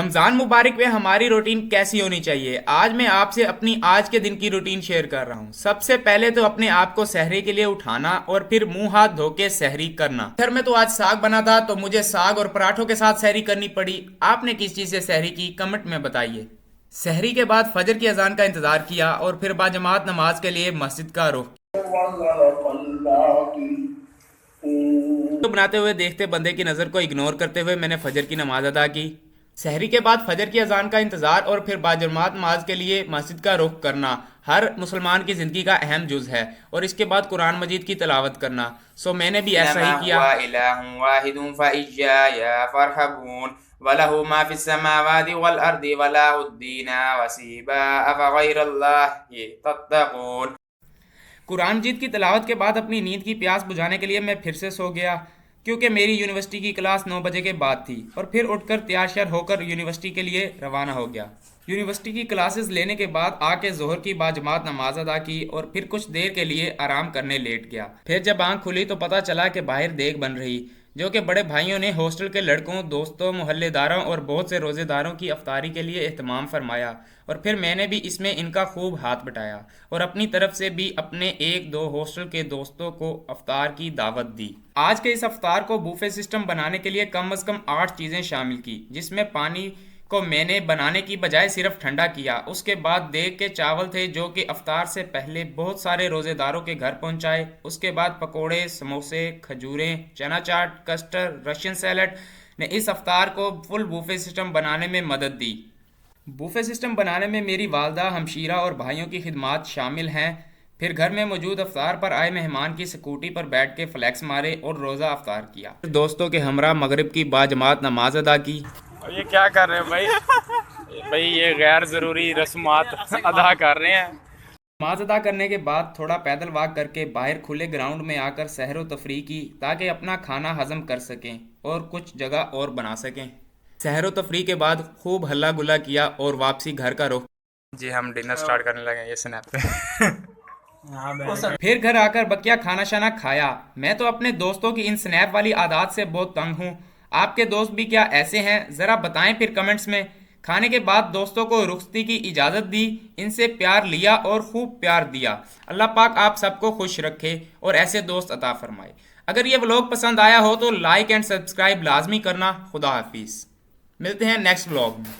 رمضان مبارک میں ہماری روٹین کیسی ہونی چاہیے؟ آج میں آپ سے اپنی آج کے دن کی روٹین شیئر کر رہا ہوں۔ سب سے پہلے تو اپنے آپ کو سحری کے لیے اٹھانا اور پھر منہ ہاتھ دھو کے سحری کرنا۔ گھر میں تو آج ساگ بنا تھا تو مجھے ساگ اور پراٹھوں کے ساتھ سحری کرنی پڑی۔ آپ نے کس چیز سے سحری کی کمنٹ میں بتائیے۔ سحری کے بعد فجر کی اذان کا انتظار کیا اور پھر باجماعت نماز کے لیے مسجد کا رخ بناتے ہوئے دیکھتے بندے کی نظر کو اگنور کرتے ہوئے میں نے فجر کی نماز ادا کی۔ سحری کے بعد فجر کی اذان کا انتظار اور پھر باجماعت نماز کے لیے مسجد کا رخ کرنا ہر مسلمان کی زندگی کا اہم جز ہے، اور اس کے بعد قرآن مجید کی تلاوت کرنا۔ سو میں نے بھی ایسا ہی کیا۔ إِنَّمَا هُوَ إِلَٰهٌ وَاحِدٌ فَإِيَّايَ فَارْهَبُونِ وَلَهُ مَا فِي السَّمَاوَاتِ وَالْأَرْضِ وَإِلَٰهُ الدِّينِ وَسِيبًا أَفَغَيْرَ اللَّهِ تَتَّقُونَ۔ قرآن مجید کی تلاوت کے بعد اپنی نیند کی پیاس بجھانے کے لیے میں پھر سے سو گیا، کیونکہ میری یونیورسٹی کی کلاس 9 بجے کے بعد تھی، اور پھر اٹھ کر تیار شیار ہو کر یونیورسٹی کے لیے روانہ ہو گیا۔ یونیورسٹی کی کلاسز لینے کے بعد آ کے ظہر کی باجماعت نماز ادا کی اور پھر کچھ دیر کے لیے آرام کرنے لیٹ گیا۔ پھر جب آنکھ کھلی تو پتہ چلا کہ باہر دیگ بن رہی، جو کہ بڑے بھائیوں نے ہاسٹل کے لڑکوں، دوستوں، محلے داروں اور بہت سے روزے داروں کی افطاری کے لیے اہتمام فرمایا، اور پھر میں نے بھی اس میں ان کا خوب ہاتھ بٹایا اور اپنی طرف سے بھی اپنے ایک دو ہاسٹل کے دوستوں کو افطار کی دعوت دی۔ آج کے اس افطار کو بوفے سسٹم بنانے کے لیے کم از کم 8 چیزیں شامل کی، جس میں پانی کو میں نے بنانے کی بجائے صرف ٹھنڈا کیا۔ اس کے بعد دیگ کے چاول تھے جو کہ افطار سے پہلے بہت سارے روزے داروں کے گھر پہنچائے۔ اس کے بعد پکوڑے، سموسے، کھجوریں، چنا چاٹ، کسٹرڈ، رشین سیلڈ نے اس افطار کو فل بوفے سسٹم بنانے میں مدد دی۔ بوفے سسٹم بنانے میں میری والدہ، ہمشیرہ اور بھائیوں کی خدمات شامل ہیں۔ پھر گھر میں موجود افطار پر آئے مہمان کی سکوٹی پر بیٹھ کے فلیکس مارے اور روزہ افطار کیا۔ دوستوں کے ہمراہ مغرب کی باجماعت نماز ادا کی۔ یہ کیا کر رہے ہیں بھائی؟ بھائی یہ غیر ضروری رسومات ادا کر رہے ہیں۔ نماز ادا کرنے کے بعد تھوڑا پیدل واک کر کے باہر کھلے گراؤنڈ میں آ کر سحر و تفریح کی تاکہ اپنا کھانا ہضم کر سکیں اور کچھ جگہ اور بنا سکیں۔ سحر و تفریح کے بعد خوب ہلا گلا کیا اور واپسی گھر کا رخ۔ جی ہم ڈنر سٹارٹ کرنے لگے ہیں، یہ سنیپ پہ۔ پھر گھر آ کر بکیا کھانا شانا کھایا۔ میں تو اپنے دوستوں کی ان سنیپ والی عادات سے بہت تنگ ہوں۔ آپ کے دوست بھی کیا ایسے ہیں؟ ذرا بتائیں پھر کمنٹس میں۔ کھانے کے بعد دوستوں کو رخصتی کی اجازت دی، ان سے پیار لیا اور خوب پیار دیا۔ اللہ پاک آپ سب کو خوش رکھے اور ایسے دوست عطا فرمائے۔ اگر یہ ولاگ پسند آیا ہو تو لائک اینڈ سبسکرائب لازمی کرنا۔ خدا حافظ، ملتے ہیں نیکسٹ ولاگ میں۔